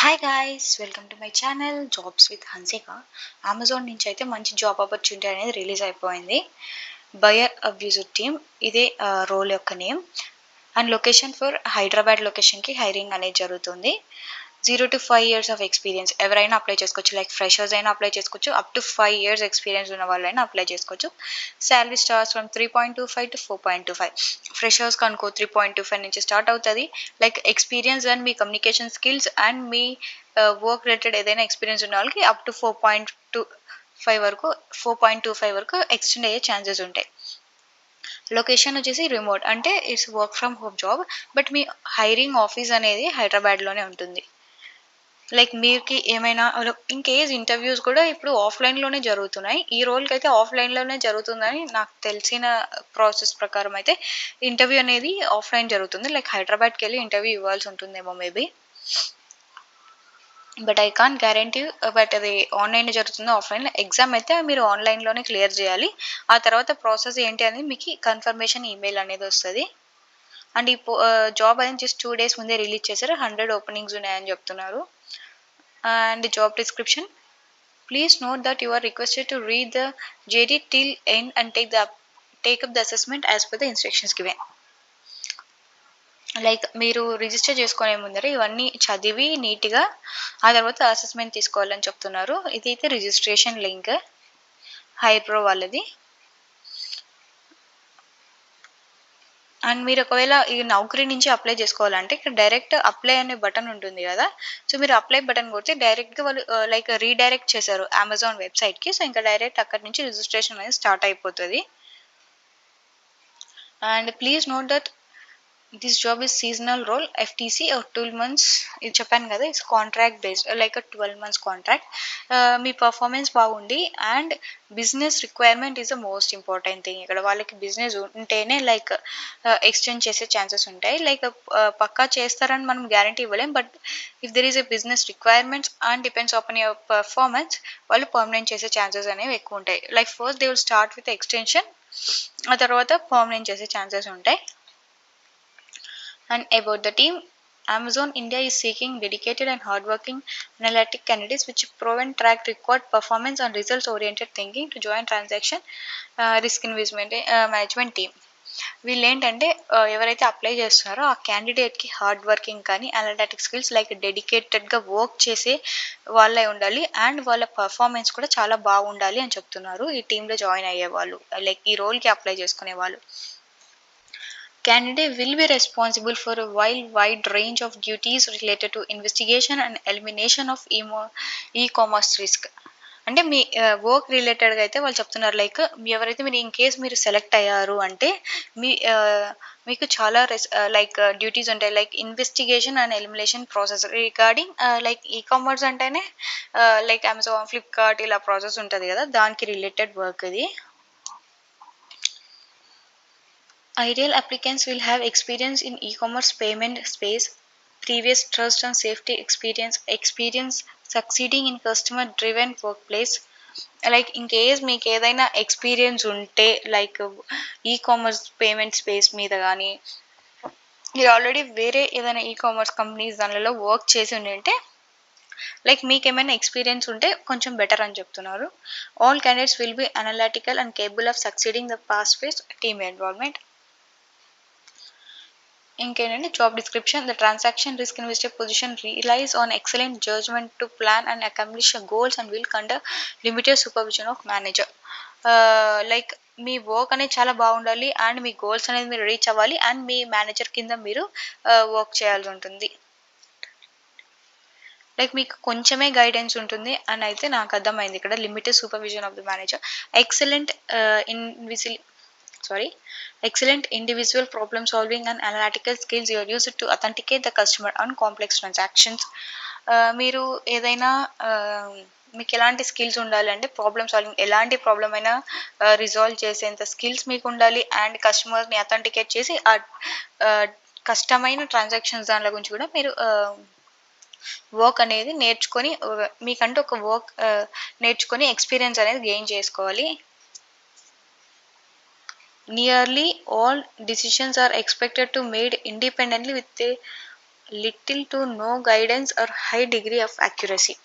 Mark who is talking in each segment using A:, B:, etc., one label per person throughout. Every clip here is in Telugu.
A: Hi guys, welcome to my channel jobs with Hansika. Amazon నుంచి అయితే మంచి జాబ్ ఆపర్చునిటీ అనేది రిలీజ్ అయిపోయింది. బయర్ అబ్యూజర్ టీమ్ ఇదే రోల్ యొక్క name. And location for Hyderabad లొకేషన్కి హైరింగ్ అనేది జరుగుతుంది. 0 to 5 years ఆఫ్ ఎక్స్పీరియన్స్ ఎవరైనా అప్లై చేసుకోవచ్చు. లైక్ ఫ్రెషర్స్ అయినా అప్లై చేసుకోవచ్చు, అప్ టు 5 years ఎక్స్పీరియన్స్ ఉన్న వాళ్ళైనా అప్లై చేసుకోవచ్చు. Salary starts from 3.25 to 4.25. ఫ్రెషర్స్కి అనుకో 3.25 నుంచి స్టార్ట్ అవుతుంది. Like experience and me communication skills and me work related ఏదైనా ఎక్స్పీరియన్స్ ఉన్న వాళ్ళకి అప్ టు 4.25 వరకు ఎక్స్టెండ్ అయ్యే ఛాన్సెస్ ఉంటాయి. లొకేషన్ వచ్చేసి రిమోట్, అంటే it's work from home job. But me hiring office అనేది హైదరాబాద్లోనే ఉంటుంది. లైక్ మీరుకి ఏమైనా ఇన్ కేస్ ఇంటర్వ్యూస్ కూడా ఇప్పుడు ఆఫ్లైన్లోనే జరుగుతున్నాయి. ఈ రోల్కి అయితే ఆఫ్లైన్లోనే జరుగుతుందని నాకు తెలిసిన ప్రాసెస్ ప్రకారం అయితే ఇంటర్వ్యూ అనేది ఆఫ్లైన్ జరుగుతుంది. లైక్ హైదరాబాద్కి వెళ్ళి ఇంటర్వ్యూ ఇవ్వాల్సి ఉంటుందేమో maybe, but I can't guarantee. But అది ఆన్లైన్ జరుగుతుందో ఆఫ్లైన్, ఎగ్జామ్ అయితే మీరు ఆన్లైన్లోనే క్లియర్ చేయాలి. ఆ తర్వాత ప్రాసెస్ ఏంటి అనేది మీకు కన్ఫర్మేషన్ ఈమెయిల్ అనేది వస్తుంది. అండ్ ఈ జాబ్ అనేది జస్ట్ 2 days ముందే రిలీజ్ చేశారు. 100 ఓపెనింగ్స్ ఉన్నాయని చెప్తున్నారు. And job description, please note that you are requested to read the JD till end and take up the assessment as per the instructions given. Like మీరు రిజిస్టర్ చేసుకునే ముందర ఇవన్నీ చదివి నీట్గా ఆ తర్వాత అసెస్మెంట్ తీసుకోవాలని చెప్తున్నారు. ఇదైతే రిజిస్ట్రేషన్ లింక్ హైప్రో వాళ్ళది. అండ్ మీరు ఒకవేళ ఈ నౌకరీ నుంచి అప్లై చేసుకోవాలంటే ఇక్కడ డైరెక్ట్ అప్లై అనే బటన్ ఉంటుంది కదా. సో మీరు అప్లై బటన్ కొడితే డైరెక్ట్గా వాళ్ళు లైక్ రీడైరెక్ట్ చేశారు అమెజాన్ వెబ్సైట్కి. సో ఇంకా డైరెక్ట్ అక్కడి నుంచి రిజిస్ట్రేషన్ అనేది స్టార్ట్ అయిపోతుంది. And please note that this job is seasonal role, FTC 12 months. ఇది చెప్పాను కదా, it's contract based, like 12 months contract. మీ పర్ఫార్మెన్స్ బాగుండి and business requirement is the most important thing. ఇక్కడ వాళ్ళకి బిజినెస్ ఉంటేనే లైక్ ఎక్స్టెండ్ చేసే ఛాన్సెస్ ఉంటాయి. లైక్ పక్కా చేస్తారని మనం గ్యారంటీ ఇవ్వలేం, but if there is a business requirements and depends on your performance, వాళ్ళు పర్మనెంట్ చేసే ఛాన్సెస్ అనేవి ఎక్కువ ఉంటాయి. Like first they will start with extension, ఆ తర్వాత పర్మనెంట్ చేసే ఛాన్సెస్ ఉంటాయి. And about the team, Amazon India is seeking dedicated and hardworking analytic candidates with proven track record, performance and results oriented thinking to join transaction risk investment management team. వీళ్ళు ఏంటంటే ఎవరైతే అప్లై చేస్తున్నారో ఆ క్యాండిడేట్కి హార్డ్ వర్కింగ్ కానీ అనలిటిక్ స్కిల్స్ లైక్ డెడికేటెడ్గా వర్క్ చేసే వాళ్ళే ఉండాలి. అండ్ వాళ్ళ పర్ఫార్మెన్స్ కూడా చాలా బాగుండాలి అని చెప్తున్నారు ఈ టీంలో జాయిన్ అయ్యే వాళ్ళు, లైక్ ఈ రోల్కి అప్లై చేసుకునే వాళ్ళు. Candidate will be responsible for a wide range of duties related to investigation and elimination of e-commerce risk. అంటే మీ వర్క్ రిలేటెడ్గా అయితే వాళ్ళు చెప్తున్నారు. లైక్ ఎవరైతే మీరు ఇన్ కేస్ మీరు సెలెక్ట్ అయ్యారు అంటే మీ మీకు చాలా లైక్ డ్యూటీస్ ఉంటాయి. Like investigation and elimination process regarding like e-commerce అంటేనే లైక్ అమెజాన్, ఫ్లిప్కార్ట్ ఇలా ప్రాసెస్ ఉంటుంది కదా, దానికి రిలేటెడ్ వర్క్ ఇది. Ideal applicants will have experience in e-commerce payment space, previous trust and safety experience succeeding in customer-driven workplace. Like in case మీకు ఏదైనా ఎక్స్పీరియన్స్ ఉంటే లైక్ ఈ-కామర్స్ పేమెంట్ స్పేస్ మీద కానీ మీరు ఆల్రెడీ వేరే ఏదైనా ఈ-కామర్స్ కంపెనీస్ దానిలో వర్క్ చేసి ఉంటే లైక్ మీకు ఏమైనా ఎక్స్పీరియన్స్ ఉంటే కొంచెం బెటర్ అని చెప్తున్నారు. All candidates will be analytical and capable of succeeding the fast paced team involvement. ఇంకేంటంటే job description, the transaction risk investor position relies on excellent judgement to plan and accomplish goals and will conduct limited supervision of manager. Like మీ వర్క్ అనేది చాలా బాగుండాలి అండ్ మీ గోల్స్ అనేది మీరు రీచ్ అవ్వాలి అండ్ మీ మేనేజర్ కింద మీరు వర్క్ చేయాల్సి ఉంటుంది. లైక్ మీకు కొంచెమే గైడెన్స్ ఉంటుంది అని అయితే నాకు అర్థమైంది. ఇక్కడ limited supervision of the manager, excellent individual problem solving and analytical skills you are used to authenticate the customer on complex transactions. మీరు ఏదైనా మీకు ఎలాంటి స్కిల్స్ ఉండాలి అంటే ప్రాబ్లమ్ సాల్వింగ్, ఎలాంటి ప్రాబ్లమ్ అయినా రిజాల్వ్ చేసేంత స్కిల్స్ మీకు ఉండాలి. అండ్ కస్టమర్ని అథెంటికేట్ చేసి ఆ కష్టమైన ట్రాన్సాక్షన్స్ దానిలో గురించి కూడా మీరు వర్క్ అనేది నేర్చుకొని మీకంటూ ఒక వర్క్ నేర్చుకొని ఎక్స్పీరియన్స్ అనేది గెయిన్ చేసుకోవాలి. Nearly all decisions are expected to made independently with a little to no guidance or high degree of accuracy.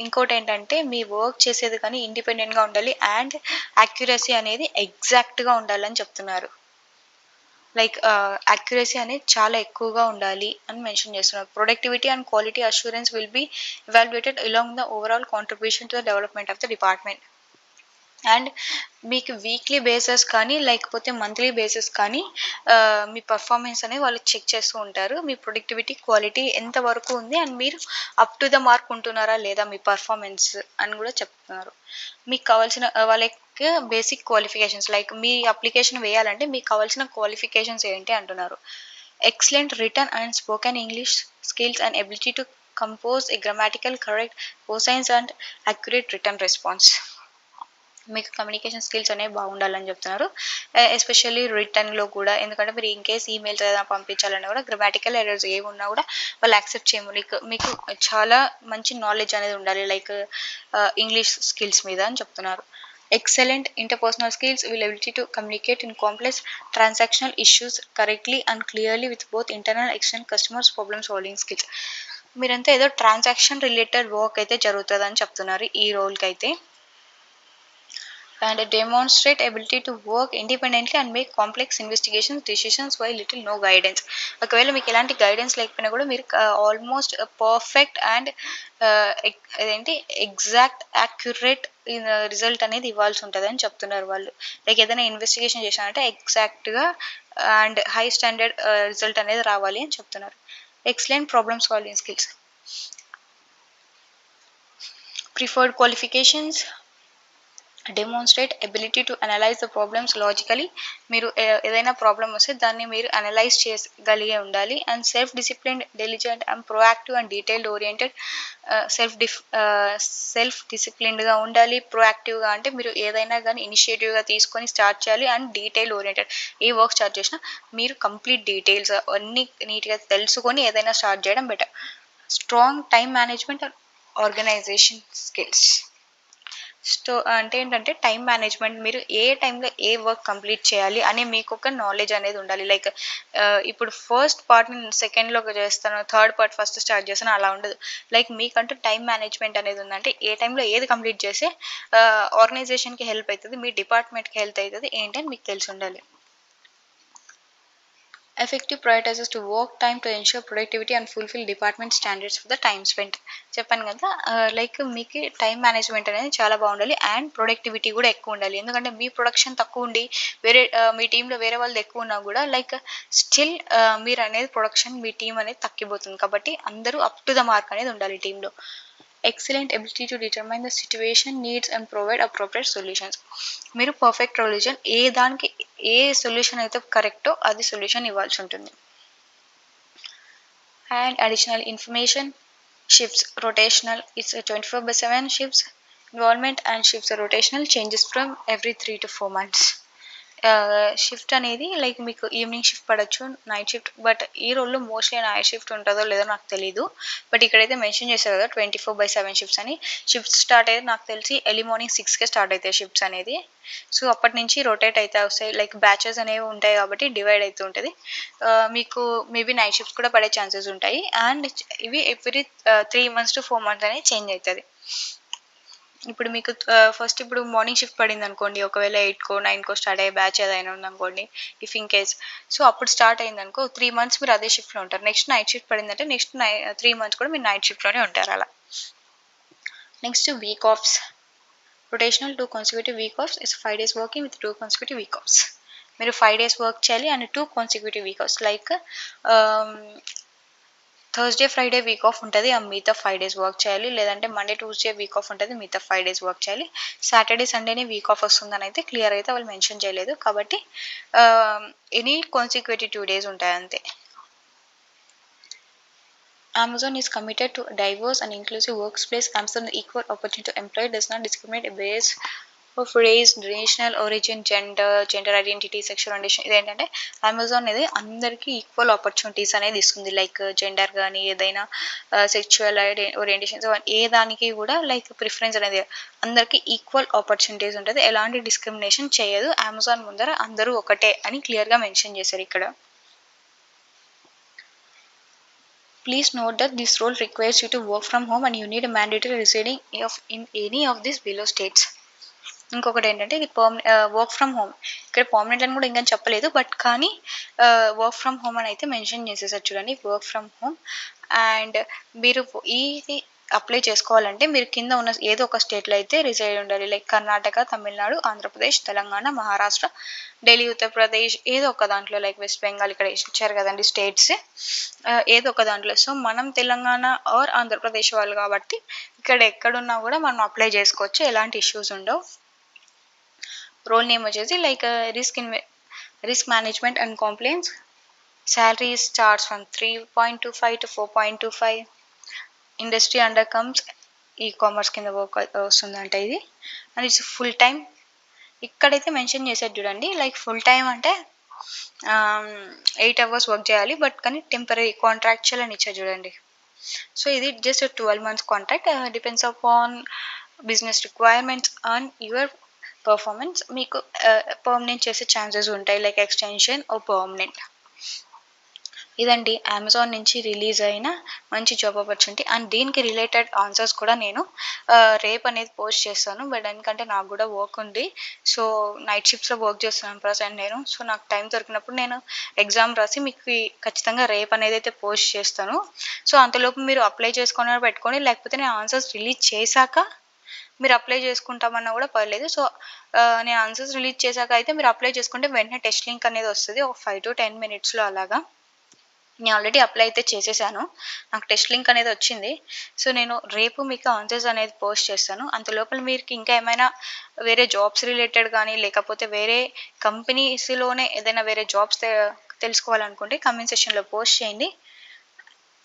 A: ఇంకోటి ఏంటంటే మీ వర్క్ చేసేది కానీ ఇండిపెండెంట్గా ఉండాలి అండ్ యాక్యురసీ అనేది ఎగ్జాక్ట్గా ఉండాలని చెప్తున్నారు. లైక్ యాక్యురసీ అనేది చాలా ఎక్కువగా ఉండాలి అని మెన్షన్ చేస్తున్నారు. Productivity and quality assurance will be evaluated along the overall contribution to the development of the department. And మీకు వీక్లీ బేసిస్ కానీ లేకపోతే మంత్లీ బేసిస్ కానీ మీ పర్ఫార్మెన్స్ అనేది వాళ్ళు చెక్ చేస్తూ ఉంటారు. మీ ప్రొడక్టివిటీ క్వాలిటీ ఎంతవరకు ఉంది అండ్ మీరు అప్ టు ద మార్క్ ఉంటున్నారా లేదా మీ పర్ఫార్మెన్స్ అని కూడా చెప్తున్నారు. మీకు కావాల్సిన వాళ్ళకి బేసిక్ క్వాలిఫికేషన్స్ లైక్ మీ అప్లికేషన్ వేయాలంటే మీకు కావాల్సిన క్వాలిఫికేషన్స్ ఏంటి అంటున్నారు. Excellent return and spoken English skills and ability to compose A grammatical correct cosines and accurate return response. మీకు కమ్యూనికేషన్ స్కిల్స్ అనేవి బాగుండాలని చెప్తున్నారు. ఎస్పెషల్లీ రిటర్న్లో కూడా, ఎందుకంటే మీరు ఇన్ కేస్ ఈమెయిల్స్ ఏదైనా పంపించాలన్నా కూడా గ్రామాటికల్ ఎర్రర్స్ ఏమి ఉన్నా కూడా వాళ్ళు యాక్సెప్ట్ చేయము. మీకు చాలా మంచి నాలెడ్జ్ అనేది ఉండాలి లైక్ ఇంగ్లీష్ స్కిల్స్ మీద అని చెప్తున్నారు. Excellent interpersonal skills will ability to communicate in complex transactional issues correctly and clearly with both internal external customers problem solving skills. మీరంతా ఏదో ట్రాన్సాక్షన్ రిలేటెడ్ వర్క్ అయితే జరుగుతుందని చెప్తున్నారు ఈ రోల్కి అయితే. And demonstrate ability to work independently and make complex investigations decisions while little no guidance. ఒకవేళ మీకు ఎలాంటి గైడెన్స్ లేకపోయినా కూడా మీరు ఆల్మోస్ట్ పర్ఫెక్ట్ అండ్ అదేంటి ఎగ్జాక్ట్ యాక్యురేట్ రిజల్ట్ అనేది ఇవ్వాల్సి ఉంటుంది అని చెప్తున్నారు వాళ్ళు. లైక్ ఏదైనా ఇన్వెస్టిగేషన్ చేశానంటే ఎగ్జాక్ట్గా అండ్ హై స్టాండర్డ్ రిజల్ట్ అనేది రావాలి అని చెప్తున్నారు. Excellent problem solving skills. Preferred qualifications demonstrate ability to analyse the problems logically. మీరు ఏదైనా ప్రాబ్లమ్ వస్తే దాన్ని మీరు అనలైజ్ చేయగలిగే ఉండాలి. And self discipline diligent and proactive and detailed oriented. Self డిసిప్లిన్డ్గా ఉండాలి. ప్రొయాక్టివ్గా అంటే మీరు ఏదైనా కానీ ఇనిషియేటివ్గా తీసుకొని స్టార్ట్ చేయాలి. And detail oriented, A work start చేసినా మీరు కంప్లీట్ డీటెయిల్స్ అన్నీ నీట్గా తెలుసుకొని ఏదైనా స్టార్ట్ చేయడం better. Strong time management and organisation skills. అంటే ఏంటంటే టైం మేనేజ్మెంట్, మీరు ఏ టైంలో ఏ వర్క్ కంప్లీట్ చేయాలి అని మీకు ఒక నాలెడ్జ్ అనేది ఉండాలి. లైక్ ఇప్పుడు ఫస్ట్ పార్ట్ నేను సెకండ్లో చేస్తాను, థర్డ్ పార్ట్ ఫస్ట్ స్టార్ట్ చేస్తాను, అలా ఉండదు. లైక్ మీకంటూ టైం మేనేజ్మెంట్ అనేది ఉందంటే ఏ టైంలో ఏది కంప్లీట్ చేస్తే ఆర్గనైజేషన్కి హెల్ప్ అవుతుంది, మీ డిపార్ట్మెంట్కి హెల్ప్ అవుతుంది ఏంటి అని మీకు తెలిసి ఉండాలి. Effective prioritizes to work time to ensure productivity and fulfill department standards for the time spent. చెప్పాను కదా లైక్ మీకు టైం మేనేజ్మెంట్ అనేది చాలా బాగుండాలి అండ్ ప్రొడక్టివిటీ కూడా ఎక్కువ ఉండాలి. ఎందుకంటే మీ ప్రొడక్షన్ తక్కువ ఉండి వేరే మీ టీంలో వేరే వాళ్ళది ఎక్కువ ఉన్నా కూడా లైక్ స్టిల్ మీరు అనేది ప్రొడక్షన్ మీ టీం అనేది తగ్గిపోతుంది. కాబట్టి అందరూ అప్ టు ద మార్క్ అనేది ఉండాలి టీంలో. Excellent ability to determine the situation needs and provide appropriate solutions. మీరు పర్ఫెక్ట్ సొల్యూషన్ ఏ దానికి ఏ సొల్యూషన్ అయితే కరెక్టో అది సొల్యూషన్ ఇవ్వాల్సి ఉంటుంది. And additional information shifts rotational, it's 24/7 shifts involvement and shifts rotational changes from every 3 to 4 months. Shift అనేది లైక్ మీకు ఈవినింగ్ షిఫ్ట్ పడవచ్చు, నైట్ షిఫ్ట్, బట్ ఈ రోల్లో మోస్ట్లీ నైట్ షిఫ్ట్ ఉంటుందో లేదో నాకు తెలీదు. బట్ ఇక్కడైతే మెన్షన్ చేశారు కదా 24/7 షిఫ్ట్స్ అని. షిఫ్ట్స్ స్టార్ట్ అయితే నాకు తెలిసి ఎర్లీ మార్నింగ్ 6కే స్టార్ట్ అవుతాయి షిఫ్ట్స్ అనేది. సో అప్పటి నుంచి రొటేట్ అయితే వస్తాయి, లైక్ బ్యాచెస్ అనేవి ఉంటాయి కాబట్టి డివైడ్ అవుతూ ఉంటుంది. మీకు మేబీ నైట్ షిఫ్ట్స్ కూడా పడే ఛాన్సెస్ ఉంటాయి. అండ్ ఇవి ఎవ్రీ 3 months to 4 months అనేది చేంజ్ అవుతుంది. ఇప్పుడు మీకు ఫస్ట్ ఇప్పుడు మార్నింగ్ షిఫ్ట్ పడింది అనుకోండి, ఒకవేళ 8కో 9కో స్టార్ట్ అయ్యే బ్యాచ్ ఏదైనా ఉందనుకోండి, ఇఫ్ ఇన్ కేస్ సో అప్పుడు స్టార్ట్ అయింది అనుకో 3 months మీరు అదే షిఫ్ట్లో ఉంటారు. నెక్స్ట్ నైట్ షిఫ్ట్ పడిందంటే నెక్స్ట్ 3 months కూడా మీరు నైట్ షిఫ్ట్లోనే ఉంటారు అలా. Next week offs. Rotational 2 consecutive week offs is 5 days working with 2 consecutive week offs. మీరు 5 days వర్క్ చేయాలి and 2 consecutive week offs. Like Thursday Friday week off ఉంటుంది, ఆ మిగతా 5 days వర్క్ చేయాలి. లేదంటే మండే ట్యూస్డే వీక్ ఆఫ్ ఉంటుంది, మిగతా 5 days వర్క్ చేయాలి. సాటర్డే సండేనే వీక్ ఆఫ్ వస్తుందని అయితే క్లియర్ అయితే వాళ్ళు మెన్షన్ చేయలేదు. కాబట్టి ఎనీ కాన్సిక్యూటివ్ 2 days ఉంటాయి అంతే. Amazon is committed to a diverse and inclusive workplace. Amazon equal opportunity to employ does not discriminate based of race, national origin, gender identity, sexual orientation. ఇదేంటంటే అమెజాన్ అనేది అందరికీ ఈక్వల్ ఆపర్చునిటీస్ అనేది ఇస్తుంది. లైక్ జెండర్ కానీ ఏదైనా సెక్చువల్ ఓరియంటేషన్స్ ఏ దానికి కూడా లైక్ ప్రిఫరెన్స్ అనేది అందరికీ ఈక్వల్ ఆపర్చునిటీస్ ఉంటుంది. ఎలాంటి డిస్క్రిమినేషన్ చేయదు. అమెజాన్ ముందర అందరూ ఒకటే అని క్లియర్గా మెన్షన్ చేశారు ఇక్కడ. Please note that this role requires you to work from home and you need a mandatory residing in any of these below states. ఇంకొకటి ఏంటంటే ఇది వర్క్ ఫ్రమ్ హోమ్. ఇక్కడ పర్మనెంట్ అని కూడా ఇంకా చెప్పలేదు, బట్ కానీ వర్క్ ఫ్రమ్ హోమ్ అని అయితే మెన్షన్ చేసేసారు చూడండి, వర్క్ ఫ్రమ్ హోమ్. అండ్ మీరు ఇది అప్లై చేసుకోవాలంటే మీరు కింద ఉన్న ఏదో ఒక స్టేట్లో అయితే రిసైడ్ ఉండాలి. లైక్ కర్ణాటక, తమిళనాడు, ఆంధ్రప్రదేశ్, తెలంగాణ, మహారాష్ట్ర, ఢిల్లీ, ఉత్తరప్రదేశ్, ఏదో ఒక దాంట్లో, లైక్ వెస్ట్ బెంగాల్ ఇక్కడ ఇచ్చారు కదండి స్టేట్స్, ఏదో ఒక దాంట్లో. సో మనం తెలంగాణ ఆర్ ఆంధ్రప్రదేశ్ వాళ్ళు కాబట్టి ఇక్కడ ఎక్కడున్నా కూడా మనం అప్లై చేసుకోవచ్చు, ఎలాంటి ఇష్యూస్ ఉండవు. రోల్ నేమ్ వచ్చేసి like risk management and compliance. Salary starts from 3.25 to 4.25. Industry under comes e-commerce కింద వర్క్ వస్తుందంట ఇది. And it's full time. ఇక్కడైతే మెన్షన్ చేశారు చూడండి, లైక్ ఫుల్ టైం అంటే 8 hours వర్క్ చేయాలి, బట్ కానీ టెంపరీ కాంట్రాక్చువల్ అని ఇచ్చారు చూడండి. సో ఇది just 12 months contract, depends upon business requirements and your performance. మీకు పర్మనెంట్ చేసే ఛాన్సెస్ ఉంటాయి, లైక్ ఎక్స్టెన్షన్ ఓ పర్మనెంట్. ఇదండి అమెజాన్ నుంచి రిలీజ్ అయిన మంచి జాబ్ ఆపర్చునిటీ. అండ్ దీనికి రిలేటెడ్ ఆన్సర్స్ కూడా నేను రేపు అనేది పోస్ట్ చేస్తాను, బట్ ఎందుకంటే నాకు కూడా వర్క్ ఉంది. సో నైట్ షిఫ్ట్స్లో వర్క్ చేస్తున్నాను ప్రజెంట్ నేను. సో నాకు టైం దొరికినప్పుడు నేను ఎగ్జామ్ రాసి మీకు ఖచ్చితంగా రేపు అనేది అయితే పోస్ట్ చేస్తాను. సో అంతలోపు మీరు అప్లై చేసుకొని పెట్టుకొని, లేకపోతే నేను ఆన్సర్స్ రిలీజ్ చేశాక మీరు అప్లై చేసుకుంటామన్నా కూడా పర్లేదు. సో నేను ఆన్సర్స్ రిలీజ్ చేశాక అయితే మీరు అప్లై చేసుకుంటే వెంటనే టెస్ట్ లింక్ అనేది వస్తుంది, ఒక 5 to 10 minutesలో అలాగా. నేను ఆల్రెడీ అప్లై అయితే చేసేసాను, నాకు టెస్ట్ లింక్ అనేది వచ్చింది. సో నేను రేపు మీకు ఆన్సర్స్ అనేది పోస్ట్ చేస్తాను. అంతలోపల మీరు ఇంకా ఏమైనా వేరే జాబ్స్ రిలేటెడ్ కానీ, లేకపోతే వేరే కంపెనీస్లోనే ఏదైనా వేరే జాబ్స్ తెలుసుకోవాలనుకుంటే కమెంట్ సెక్షన్లో పోస్ట్ చేయండి.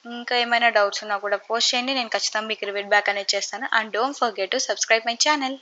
A: ఇంకా ఏమైనా డౌట్స్ ఉన్నా కూడా పోస్ట్ చేయండి, నేను ఖచ్చితంగా మీకు రివీట్ బ్యాక్ అనేది చేస్తాను. And don't forget to subscribe my channel.